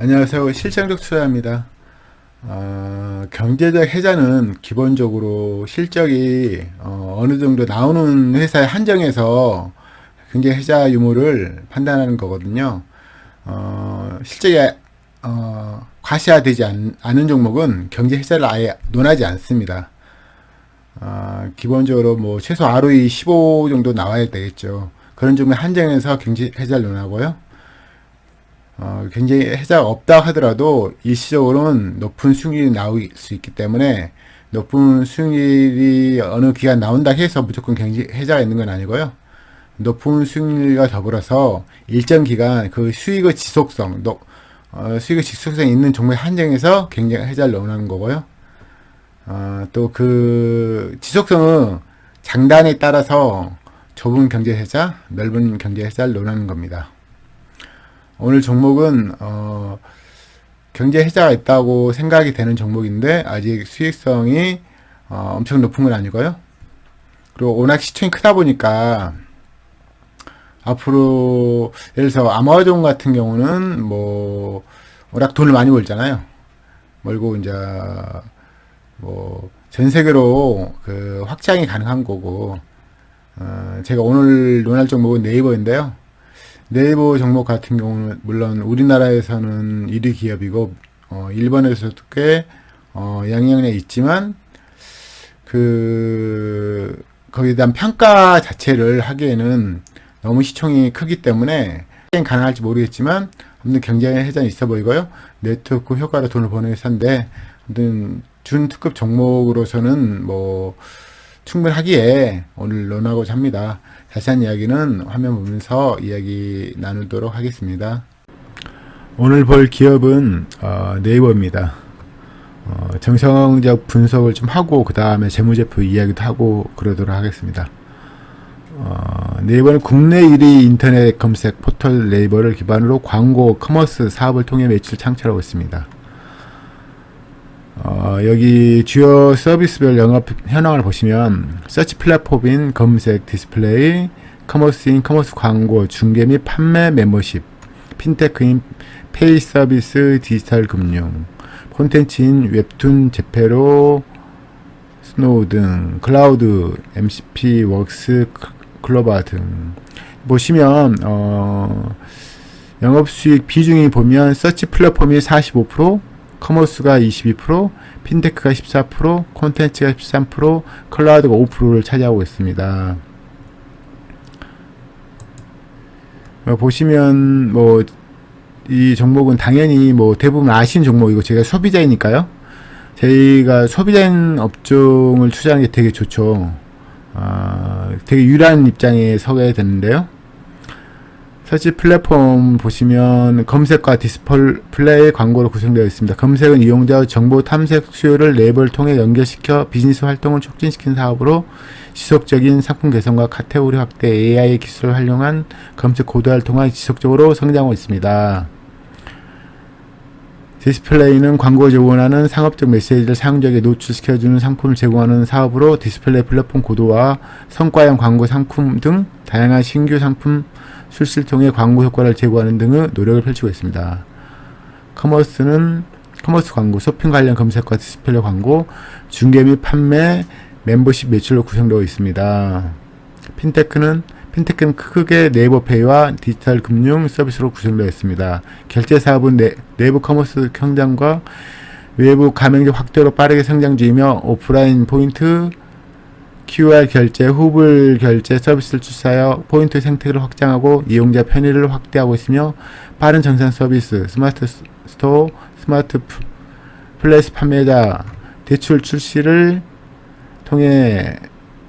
안녕하세요. 실장적 투자입니다. 경제적 해자는 기본적으로 실적이 느 정도 나오는 회사에 한정해서 경제 해자 유무를 판단하는 거거든요. 실적이 과시화되지 않은 종목은 경제 해자를 아예 논하지 않습니다. 기본적으로 뭐 최소 ROE 15 정도 나와야 되겠죠. 그런 종목에 한정해서 경제 해자를 논하고요. 굉장히 해자가 없다 하더라도 일시적으로는 높은 수익률이 나올 수 있기 때문에 높은 수익률이 어느 기간 나온다 해서 무조건 경제 해자가 있는 건 아니고요. 높은 수익률과 더불어서 일정 기간 그 수익의 지속성, 수익의 지속성이 있는 종목에 한정해서 경제 해자를 넣는 거고요. 또 그 지속성은 장단에 따라서 좁은 경제 해자, 넓은 경제 해자를 논하는 겁니다. 오늘 종목은 경제 해자가 있다고 생각이 되는 종목인데 아직 수익성이 엄청 높은 건 아니고요. 그리고 워낙 시총이 크다 보니까 앞으로 예를 들어서 아마존 같은 경우는 뭐 워낙 돈을 많이 벌잖아요. 벌고 이제 뭐 전 세계로 그 확장이 가능한 거고, 제가 오늘 논할 종목은 네이버인데요. 네이버 종목 같은 경우는 물론 우리나라에서는 1위 기업이고 일본에서도 꽤 영향력이 있지만 거기에 대한 평가 자체를 하기에는 너무 시총이 크기 때문에 가능할지 모르겠지만 아무튼 경쟁 해전이 있어 보이고요. 네트워크 효과로 돈을 버는 회사인데 아무튼 준특급 종목으로서는 뭐 충분하기에 오늘 논하고자 합니다. 자세한 이야기는 화면 보면서 이야기 나누도록 하겠습니다. 오늘 볼 기업은 네이버입니다. 정성적 분석을 좀 하고 그 다음에 재무제표 이야기도 하고 그러도록 하겠습니다. 네이버는 국내 1위 인터넷 검색 포털 네이버를 기반으로 광고, 커머스 사업을 통해 매출 창출하고 있습니다. 여기 주요 서비스별 영업 현황을 보시면 서치 플랫폼인 검색, 디스플레이, 커머스인 커머스 광고, 중개 및 판매 멤버십, 핀테크인 페이 서비스, 디지털 금융, 콘텐츠인 웹툰, 제페로, 스노우 등, 클라우드, MCP, 웍스, 클로바 등 보시면 영업수익 비중이 보면 서치 플랫폼이 45%, 커머스가 22%, 핀테크가 14%, 콘텐츠가 13%, 클라우드가 5%를 차지하고 있습니다. 보시면 뭐 이 종목은 당연히 뭐 대부분 아시는 종목이고 제가 소비자이니까요. 저희가 소비자인 업종을 투자하는 게 되게 좋죠. 되게 유리한 입장에 서게 되는데요. 서치 플랫폼 보시면 검색과 디스플레이 광고로 구성되어 있습니다. 검색은 이용자의 정보 탐색 수요를 네이버를 통해 연결시켜 비즈니스 활동을 촉진시키는 사업으로 지속적인 상품 개선과 카테고리 확대, AI 기술을 활용한 검색 고도화를 통해 지속적으로 성장하고 있습니다. 디스플레이는 광고에 제공하는 상업적 메시지를 사용자에게 노출시켜주는 상품을 제공하는 사업으로 디스플레이 플랫폼 고도화, 성과형 광고 상품 등 다양한 신규 상품 출시를 통해 광고 효과를 제고하는 등의 노력을 펼치고 있습니다. 커머스는 커머스 광고, 쇼핑 관련 검색과 디스플레이 광고, 중개 및 판매, 멤버십 매출로 구성되어 있습니다. 핀테크는 크게 네이버페이와 디지털 금융 서비스로 구성되어 있습니다. 결제 사업은 내부 커머스 성장과 외부 가맹점 확대로 빠르게 성장 중이며 오프라인 포인트, QR 결제, 후불 결제 서비스를 출시하여 포인트 생태계를 확장하고 이용자 편의를 확대하고 있으며 빠른 정산 서비스, 스마트 스토어, 스마트 플레이스 판매자 대출 출시를 통해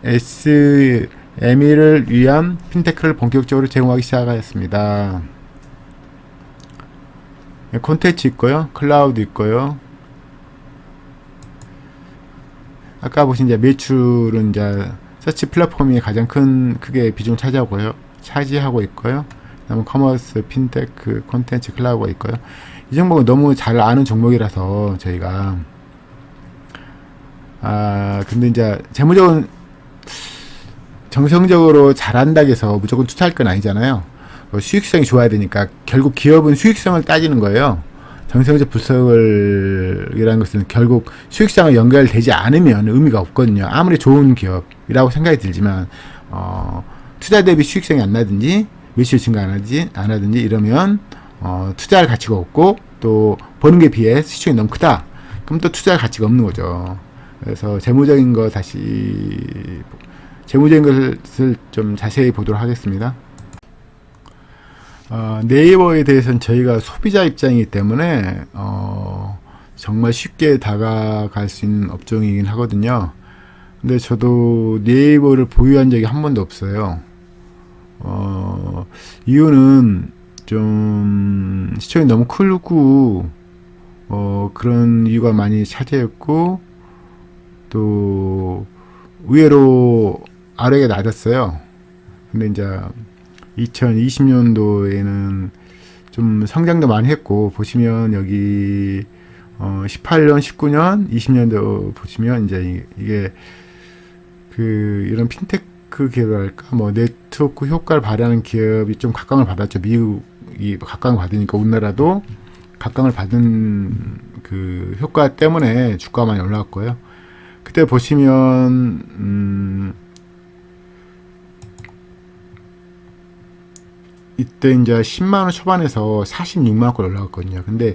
SME를 위한 핀테크를 본격적으로 제공하기 시작하였습니다. 콘텐츠 있고요, 클라우드 있고요. 아까 보신 이제 매출은 이제 서치 플랫폼이 가장 크게 비중을 차지하고 있고요. 그다음에 커머스, 핀테크, 콘텐츠, 클라우드가 있고요. 이 종목은 너무 잘 아는 종목이라서 저희가 근데 이제 재무적으로 정성적으로 잘한다고 해서 무조건 투자할 건 아니잖아요. 수익성이 좋아야 되니까 결국 기업은 수익성을 따지는 거예요. 정성적 분석이라는 것은 결국 수익성과 연결되지 않으면 의미가 없거든요. 아무리 좋은 기업이라고 생각이 들지만 투자 대비 수익성이 안 나든지 매출 증가 안 하든지 이러면 투자할 가치가 없고 또 버는 게 비해 시총이 너무 크다. 그럼 또 투자할 가치가 없는 거죠. 그래서 재무적인 것을 좀 자세히 보도록 하겠습니다. 네이버에 대해서는 저희가 소비자 입장이기 때문에 정말 쉽게 다가갈 수 있는 업종이긴 하거든요. 근데 저도 네이버를 보유한 적이 한 번도 없어요. 이유는 좀 시총이 너무 크고 그런 이유가 많이 차지했고 또 의외로 ROE가 낮았어요. 근데 이제 2020년도에는 좀 성장도 많이 했고 보시면 여기 18년, 19년, 20년도 보시면 이제 이게 이런 핀테크 기업이랄까 뭐 네트워크 효과를 발휘하는 기업이 좀 각광을 받았죠. 미국이 각광을 받으니까 우리나라도 각광을 받은 그 효과 때문에 주가가 많이 올라갔고요. 그때 보시면 이때 이제 10만원 초반에서 46만원까지 올라갔거든요. 근데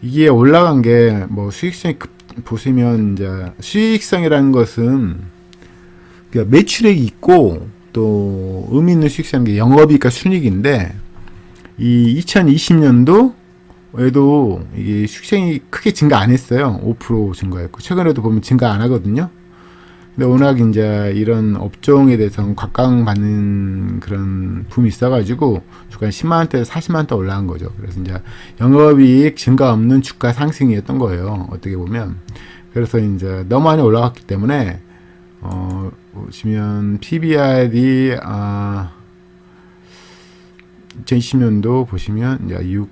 이게 올라간 게 뭐 수익성이 보시면 이제 수익성이라는 것은 그러니까 매출액이 있고 또 의미 있는 수익성인 게 영업이익과 순이익인데 이 2020년도에도 이게 수익성이 크게 증가 안 했어요. 5% 증가했고 최근에도 보면 증가 안 하거든요. 근데 워낙 이제 이런 업종에 대해서는 각광받는 그런 붐이 있어가지고 주가 10만원대에서 40만원대 올라간 거죠. 그래서 이제 영업이익 증가 없는 주가 상승이었던 거예요. 어떻게 보면. 그래서 이제 너무 많이 올라갔기 때문에, 보시면 PBR이, 2020년도 보시면 이제 이거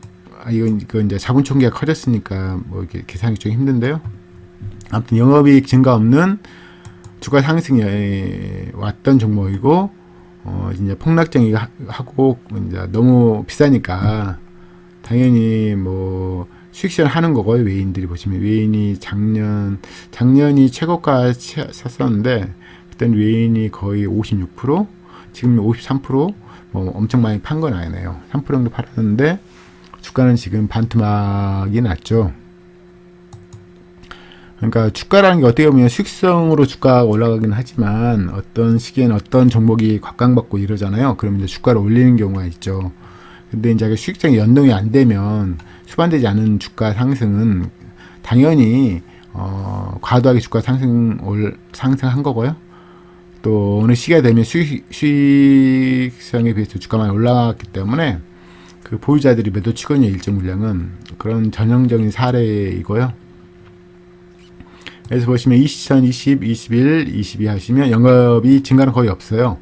이제 자본 총계가 커졌으니까 뭐 이렇게 계산이 좀 힘든데요. 아무튼 영업이익 증가 없는 주가 상승이 왔던 종목이고 이제 폭락적이 하고 이제 너무 비싸니까 당연히 뭐 수익실현 하는 거고요. 외인들이 보시면 외인이 작년이 최고가 샀었는데 그때는 외인이 거의 56%, 지금 53%, 뭐 엄청 많이 판 건 아니네요. 3% 정도 팔았는데 주가는 지금 반토막이 났죠. 그러니까 주가라는 게 어떻게 보면 수익성으로 주가가 올라가긴 하지만 어떤 시기에는 어떤 종목이 각광받고 이러잖아요. 그러면 이제 주가를 올리는 경우가 있죠. 근데 이제 수익성이 연동이 안 되면 수반되지 않은 주가 상승은 당연히 과도하게 주가 상승한 거고요. 또 어느 시기가 되면 수익성에 비해서 주가 많이 올라갔기 때문에 그 보유자들이 매도 치거든요. 일정 물량은 그런 전형적인 사례이고요. 그래서 보시면 2020, 21, 22 하시면 영업이 증가는 거의 없어요.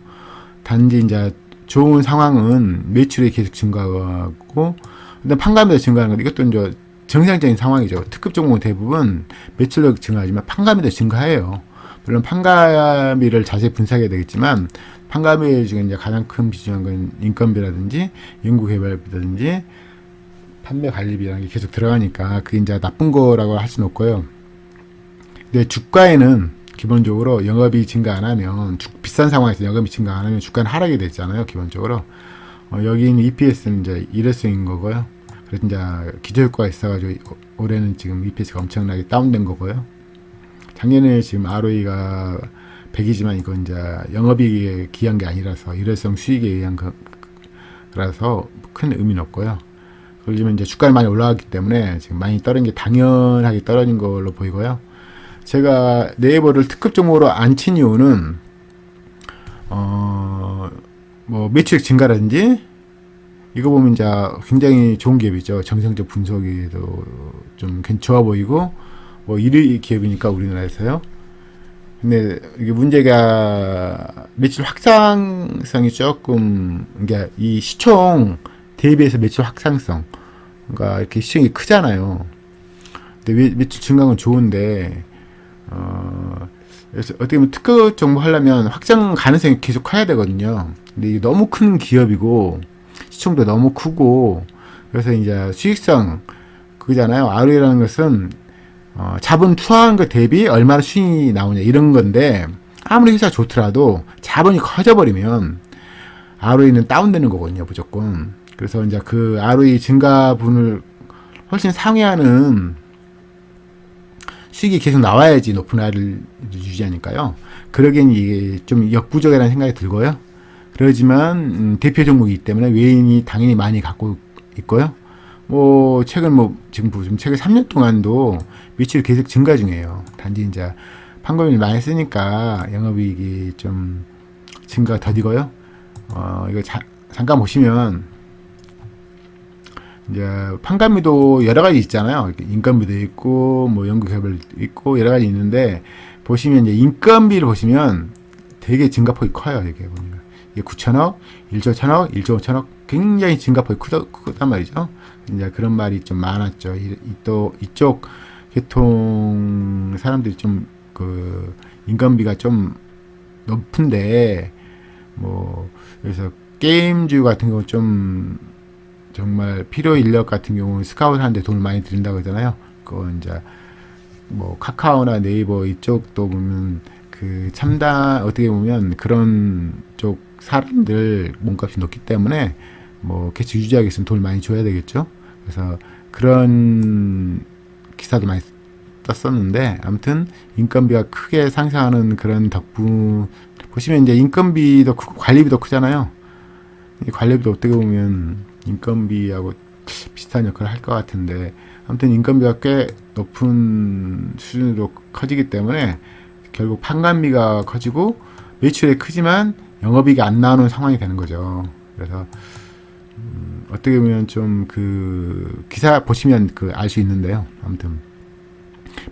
단지 이제 좋은 상황은 매출이 계속 증가하고, 근데 판가미도 증가하는 건데 이것도 이제 정상적인 상황이죠. 특급 종목은 대부분 매출도 증가하지만 판가미도 증가해요. 물론 판가미를 자세히 분석해야 되겠지만 판가미 중에 이제 가장 큰 비중한 건 인건비라든지 연구개발비라든지 판매 관리비라는 게 계속 들어가니까 그게 이제 나쁜 거라고 할 수는 없고요. 근데 주가에는 기본적으로 영업이 증가 안 하면 비싼 상황에서 영업이 증가 안 하면 주가는 하락이 되잖아요. 기본적으로 여기 있는 EPS는 이제 일회성인 거고요. 그래서 이제 기저효과가 있어가지고 올해는 지금 EPS가 엄청나게 다운된 거고요. 작년에 지금 ROE가 100이지만 이건 이제 영업이익에 기한 게 아니라서 일회성 수익에 의한 거라서 큰 의미는 없고요. 그러지만 이제 주가가 많이 올라갔기 때문에 지금 많이 떨어진 게 당연하게 떨어진 걸로 보이고요. 제가 네이버를 특급 종목으로 안 친 이유는 뭐 매출액 증가라든지 이거 보면 이제 굉장히 좋은 기업이죠. 정성적 분석에도 좀 좋아 보이고 뭐 1위 기업이니까 우리나라에서요. 근데 이게 문제가 매출 확장성이 조금 그러니까 이 시총 대비해서 매출 확장성 그러니까 이렇게 시총이 크잖아요. 근데 매출 증가는 좋은데 그래서 어떻게 보면 특급 정보 하려면 확장 가능성이 계속 커야 되거든요. 근데 이게 너무 큰 기업이고 시총도 너무 크고 그래서 이제 수익성 그거잖아요. ROE라는 것은 자본 투하한 것 대비 얼마나 수익이 나오냐 이런 건데, 아무리 회사가 좋더라도 자본이 커져버리면 ROE는 다운되는 거거든요, 무조건. 그래서 이제 그 ROE 증가분을 훨씬 상회하는 수익이 계속 나와야지 높은 ROE를 유지하니까요. 그러기엔 이게 좀 역부족이라는 생각이 들고요. 그러지만 대표 종목이기 때문에 외인이 당연히 많이 갖고 있고요. 뭐 최근 지금 최근 3년 동안도 매출이 계속 증가 중이에요. 단지 이제 판권을 많이 쓰니까 영업이익이 좀 증가가 더디고요. 이거 잠깐 보시면 이제 판관비도 여러 가지 있잖아요. 인건비도 있고 뭐 연구개발도 있고 여러 가지 있는데, 보시면 이제 인건비를 보시면 되게 증가폭이 커요. 이게 보니까 이게 9천억, 1조 1천억, 1조 5천억, 굉장히 증가폭이 크단 말이죠. 이제 그런 말이 좀 많았죠. 또 이쪽 계통 사람들이 좀 그 인건비가 좀 높은데, 뭐 그래서 게임주 같은 경우 좀 정말 필요 인력 같은 경우는 스카우트 하는데 돈을 많이 들인다고 하잖아요. 그거 이제 뭐 카카오나 네이버 이쪽도 보면 그 첨단, 어떻게 보면 그런 쪽 사람들 몸값이 높기 때문에 뭐 계속 유지하기 위해서는 돈을 많이 줘야 되겠죠. 그래서 그런 기사도 많이 떴었는데, 아무튼 인건비가 크게 상승하는 그런 덕분, 보시면 이제 인건비도 크고 관리비도 크잖아요. 이 관리비도 어떻게 보면 인건비하고 비슷한 역할을 할 것 같은데, 아무튼 인건비가 꽤 높은 수준으로 커지기 때문에 결국 판관비가 커지고 매출이 크지만 영업이익이 안 나오는 상황이 되는 거죠. 그래서 어떻게 보면 좀 그 기사 보시면 그 알 수 있는데요. 아무튼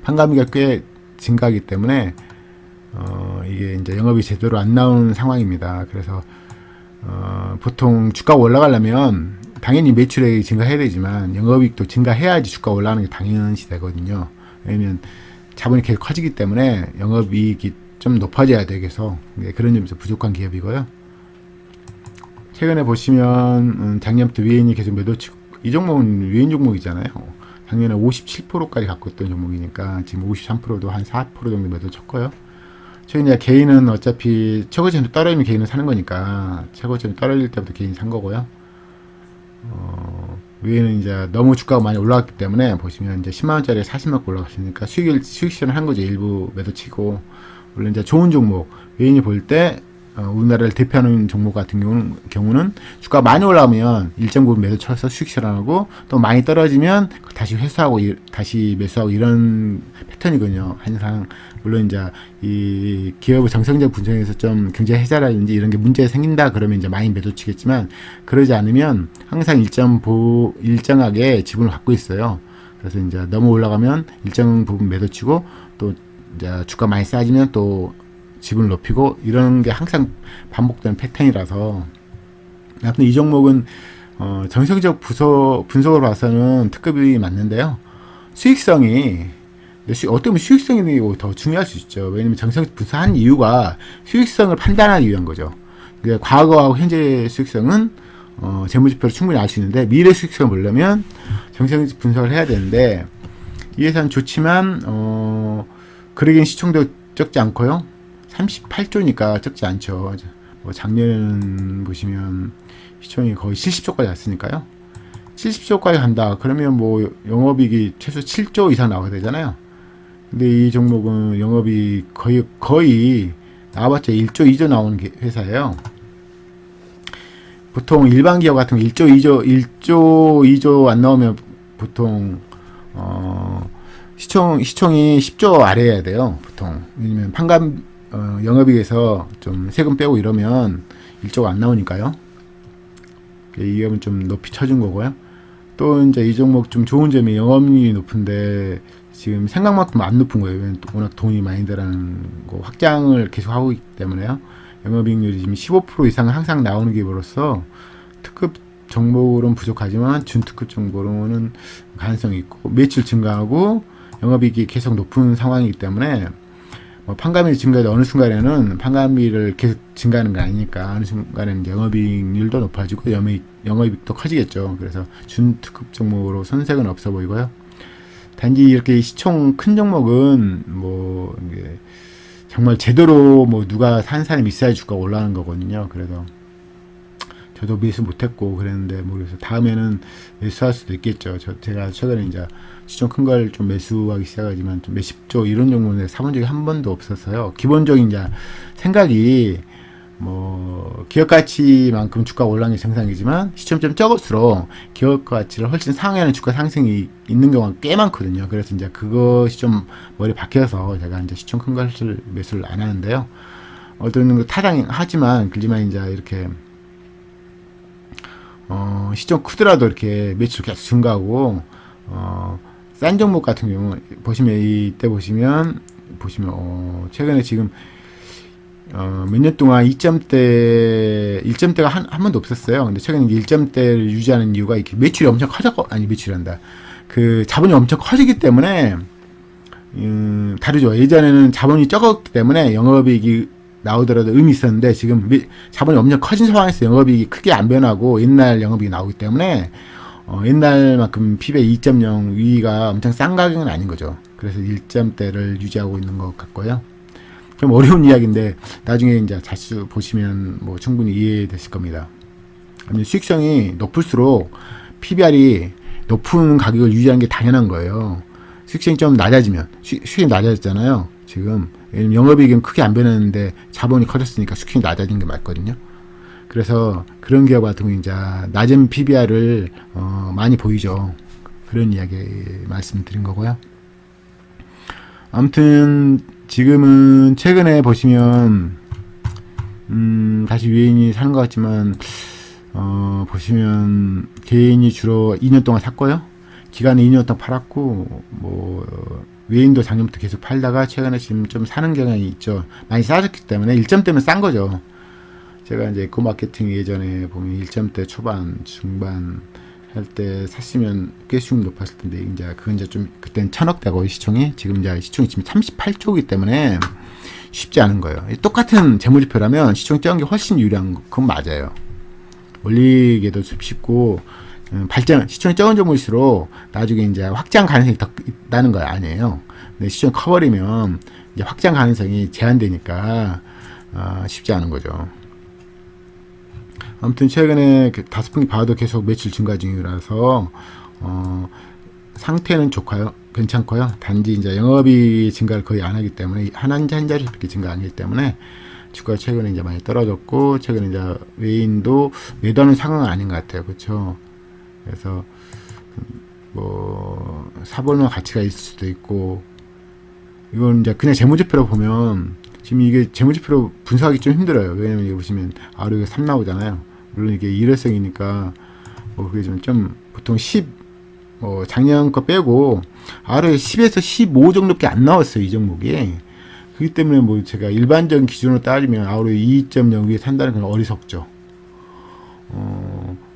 판관비가 꽤 증가하기 때문에 이게 이제 영업이 제대로 안 나오는 상황입니다. 그래서 보통 주가가 올라가려면 당연히 매출액이 증가해야 되지만 영업이익도 증가해야지 주가가 올라가는 게 당연시 되거든요. 왜냐면 자본이 계속 커지기 때문에 영업이익이 좀 높아져야 되겠어. 그런 점에서 부족한 기업이고요. 최근에 보시면 작년부터 외인이 계속 매도치고, 이 종목은 외인 종목이잖아요. 작년에 57%까지 갖고 있던 종목이니까 지금 53%도 한 4% 정도 매도 쳤고요. 최근에 개인은 어차피 최고점이 떨어지면 개인은 사는 거니까 최고점이 떨어질 때부터 개인이 산 거고요. 외에는 이제 너무 주가가 많이 올라갔기 때문에 보시면 이제 10만원짜리 40만원 올라갔으니까 수익 실현을 한 거죠. 일부 매도 치고. 원래 이제 좋은 종목, 외인이 볼 때 우리나라를 대표하는 종목 같은 경우는 주가가 많이 올라오면 일정 부분 매도 쳐서 수익 실현하고, 또 많이 떨어지면 다시 회수하고 다시 매수하고 이런 패턴이거든요. 항상. 물론 이제 이 기업의 정상적 분석에서 좀 경제 해자라든지 이런 게 문제가 생긴다 그러면 이제 많이 매도 치겠지만, 그러지 않으면 항상 일정하게 지분을 갖고 있어요. 그래서 이제 너무 올라가면 일정 부분 매도 치고, 또 이제 주가 많이 싸지면 또 지분을 높이고, 이런 게 항상 반복되는 패턴이라서, 아무튼 이 종목은 정석적 분석으로 봐서는 특급이 맞는데요. 수익성이 어떻게 보면 수익성이 더 중요할 수 있죠. 왜냐면 정석적 분석한 이유가 수익성을 판단하기 위한 거죠. 그러니까 과거하고 현재 수익성은 재무지표로 충분히 알 수 있는데, 미래 수익성을 보려면 정석적 분석을 해야 되는데, 이 회사는 좋지만 그러기엔 시총도 적지 않고요. 38조니까 적지 않죠. 뭐 작년에는 보시면 시총이 거의 70조까지 갔으니까요. 70조까지 간다. 그러면 뭐 영업이익이 최소 7조 이상 나와야 되잖아요. 근데 이 종목은 영업이 거의 나와봤자 1조, 2조 나오는 회사예요. 보통 일반 기업 같은 거 1조, 2조 안 나오면 보통 시총이 10조 아래여야 돼요. 보통. 왜냐면 영업이익에서 좀 세금 빼고 이러면 1조가 안 나오니까요. 이 기업은 좀 높이 쳐준 거고요. 또 이제 이 종목 좀 좋은 점이 영업이익이 높은데 지금 생각만큼 안 높은 거예요. 워낙 돈이 많이 들어가는 거 확장을 계속 하고 있기 때문에요. 영업이익률이 지금 15% 이상 항상 나오는 기업으로서 특급 종목으로는 부족하지만 준특급 종목으로는 가능성이 있고, 매출 증가하고 영업이익이 계속 높은 상황이기 때문에 판관비 증가도 어느 순간에는 판관비를 계속 증가하는 게 아니니까 어느 순간에는 영업이익률도 높아지고 영업이익도 커지겠죠. 그래서 준특급 종목으로 손색은 없어 보이고요. 단지 이렇게 시총 큰 종목은 뭐 이게 정말 제대로 뭐 누가 산 사람이 있어야 주가가 올라가는 거거든요. 그래서 저도 매수 못했고 그랬는데 뭐 그래서 다음에는 매수할 수도 있겠죠. 제가 최근에 이제 시총 큰 걸 좀 매수하기 시작하지만 좀 몇십조 이런 종목을 사본 적이 한 번도 없었어요. 기본적인 이제 생각이 뭐 기업 가치만큼 주가가 올라가는 게 정상이지만 시점점 적을수록 기업 가치를 훨씬 상회하는 주가 상승이 있는 경우가 꽤 많거든요. 그래서 이제 그것이 좀 머리 박혀서 제가 이제 시총 큰 것을 매수를 안 하는데요. 어떤 거 타당하지만 그지만 이제 이렇게 시총 크더라도 이렇게 매출 계속 증가하고 싼 종목 같은 경우 보시면 이때 보시면 최근에 지금 몇 년 동안 1점대가 한 번도 없었어요. 근데 최근에 1점대를 유지하는 이유가 이렇게 매출이 엄청 매출한다. 그 자본이 엄청 커지기 때문에, 다르죠. 예전에는 자본이 적었기 때문에 영업이익이 나오더라도 의미 있었는데 지금 자본이 엄청 커진 상황에서 영업이익이 크게 안 변하고 옛날 영업이익이 나오기 때문에, 옛날만큼 PBR 2.0 위가 엄청 싼 가격은 아닌 거죠. 그래서 1점대를 유지하고 있는 것 같고요. 좀 어려운 이야기인데 나중에 이제 자주 보시면 뭐 충분히 이해되실 겁니다. 수익성이 높을수록 PBR이 높은 가격을 유지하는 게 당연한 거예요. 수익성이 좀 낮아지면 수익이 낮아졌잖아요. 지금 영업이익은 크게 안 변했는데 자본이 커졌으니까 수익이 낮아진 게 맞거든요. 그래서 그런 기업 같은 경우 이제 낮은 PBR을 많이 보이죠. 그런 이야기 말씀드린 거고요. 아무튼 지금은 최근에 보시면 다시 외인이 사는 것 같지만 보시면 개인이 주로 2년 동안 샀고요. 기간은 2년 동안 팔았고 뭐 외인도 작년부터 계속 팔다가 최근에 지금 좀 사는 경향이 있죠. 많이 싸졌기 때문에 1점대면 싼 거죠. 제가 이제 에코마케팅 예전에 보면 1점대 초반 중반 할 때 샀으면 꽤 수익 높았을 텐데 이제 그건 이제 좀 그때는 1000억대고 시총이 지금 이제 시총이 지금 38조이기 때문에 쉽지 않은 거예요. 똑같은 재무지표라면 시총이 적은 게 훨씬 유리한 건 맞아요. 올리기도 쉽고 시총이 적은 종목일수록 나중에 이제 확장 가능성이 더 있다는 거 아니에요. 근데 시총이 커버리면 이제 확장 가능성이 제한되니까 쉽지 않은 거죠. 아무튼 최근에 5분기 봐도 계속 매출 증가 중이라서 상태는 좋고요. 괜찮고요. 단지 이제 영업이 증가를 거의 안 하기 때문에 한 자리 그렇게 증가 안 하기 때문에 주가가 최근에 이제 많이 떨어졌고 최근에 이제 외인도 매도하는 상황은 아닌 것 같아요. 그렇죠? 그래서 뭐 사볼만 가치가 있을 수도 있고 이건 이제 그냥 재무지표로 보면 지금 이게 재무지표로 분석하기 좀 힘들어요. 왜냐면 여기 보시면 ROE가 3 나오잖아요. 물론 이게 일회성이니까 뭐 그게 좀 보통 10 작년 거 빼고 ROE 10에서 15 정도밖에 안 나왔어요. 이 종목이. 그렇기 때문에 뭐 제가 일반적인 기준으로 따지면 ROE 2.0 위에 산다는 건 어리석죠.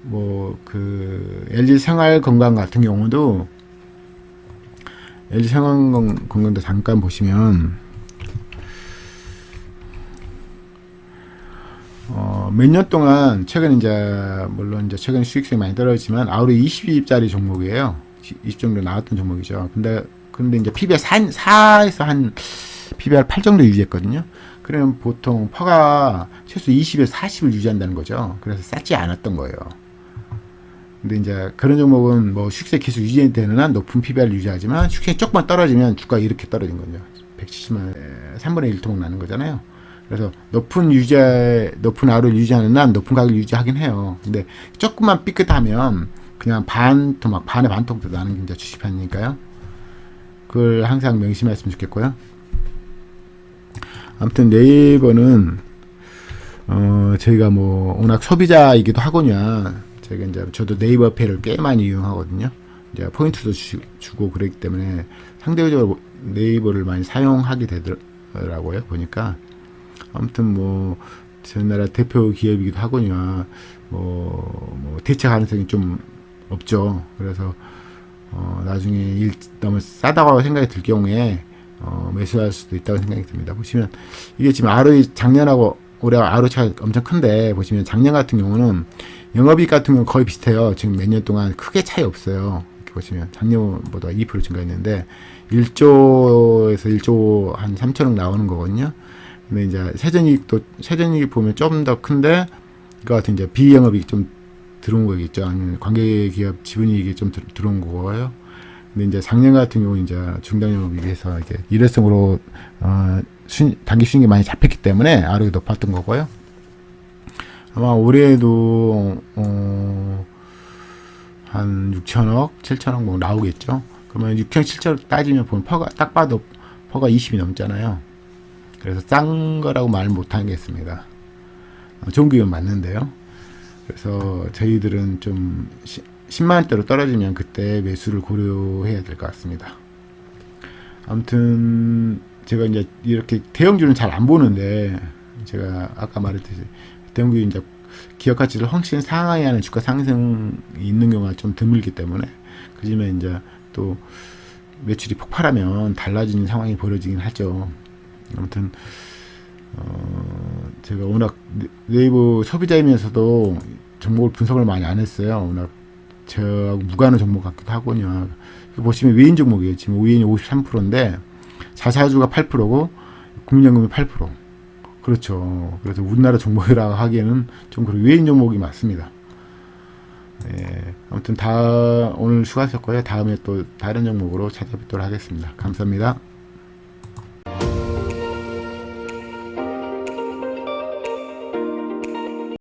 뭐 그 LG 생활건강 같은 경우도 LG 생활건강도 잠깐 보시면 몇 년 동안 최근 이제 물론 이제 최근 수익성이 많이 떨어지지만 ROE 20짜리 종목이에요. 20 정도 나왔던 종목이죠. 근데 이제 PBR 4에서 한 PBR 8 정도 유지했거든요. 그러면 보통 퍼가 최소 20에서 40을 유지한다는 거죠. 그래서 싸지 않았던 거예요. 근데 이제 그런 종목은 뭐 수익성이 계속 유지되는 한 높은 PBR을 유지하지만 수익성이 조금만 떨어지면 주가가 이렇게 떨어진 거죠. 170만 3분의 1 토막 나는 거잖아요. 그래서 높은 ROE를 유지하는 한 높은 가격을 유지하긴 해요. 근데 조금만 삐끗하면 그냥 반의 반토막도 나는 게 이제 주식판이니까요. 그걸 항상 명심했으면 좋겠고요. 아무튼 네이버는 저희가 뭐 워낙 소비자이기도 하거든요. 제가 이제 저도 네이버 페이를 꽤 많이 이용하거든요. 이제 포인트도 주고 그랬기 때문에 상대적으로 네이버를 많이 사용하게 되더라고요. 보니까. 아무튼 뭐 저나라 대표 기업이기도 하거든요. 뭐 대체 가능성이 좀 없죠. 그래서 나중에 너무 싸다고 생각이 들 경우에 매수할 수도 있다고 생각이 듭니다. 보시면 이게 지금 ROE 작년하고 올해 ROE 차가 엄청 큰데 보시면 작년 같은 경우는 영업이익 같은 경우는 거의 비슷해요. 지금 몇 년 동안 크게 차이 없어요. 이렇게 보시면 작년보다 2% 증가했는데 1조에서 1조 한 3천억 나오는 거거든요. 근데 이제 세전이익이 보면 좀 더 큰데 그 같은 이제 비영업이익 좀 들어온 거겠죠. 아니면 관계기업 지분이익이 좀 들어온 거고요. 근데 이제 작년 같은 경우는 이제 중단영업이익에서 이게 일회성으로 단기 수익이 많이 잡혔기 때문에 ROE 높았던 거고요. 아마 올해도 한 6천억, 7천억 뭐 나오겠죠. 그러면 6천억, 7천억 따지면 보면 딱 봐도 퍼가 20이 넘잖아요. 그래서 싼 거라고 말 못하겠습니다. 좋은 기업은 맞는데요. 그래서 저희들은 좀 10만원대로 떨어지면 그때 매수를 고려해야 될 것 같습니다. 아무튼 제가 이제 이렇게 대형주는 잘 안 보는데 제가 아까 말했듯이 대형주 이제 기업 가치를 훨씬 상하이하는 주가 상승이 있는 경우가 좀 드물기 때문에 그중에 이제 또 매출이 폭발하면 달라지는 상황이 벌어지긴 하죠. 아무튼 제가 워낙 네이버 소비자이면서도 종목을 분석을 많이 안 했어요. 워낙 저하고 무관한 종목 같기도 하거든요. 보시면 외인 종목이에요. 지금 외인이 53%인데 자사주가 8%고 국민연금이 8%. 그렇죠. 그래서 우리나라 종목이라 하기에는 좀 그런 외인 종목이 맞습니다. 예, 아무튼 오늘 수고하셨고요. 다음에 또 다른 종목으로 찾아뵙도록 하겠습니다. 감사합니다.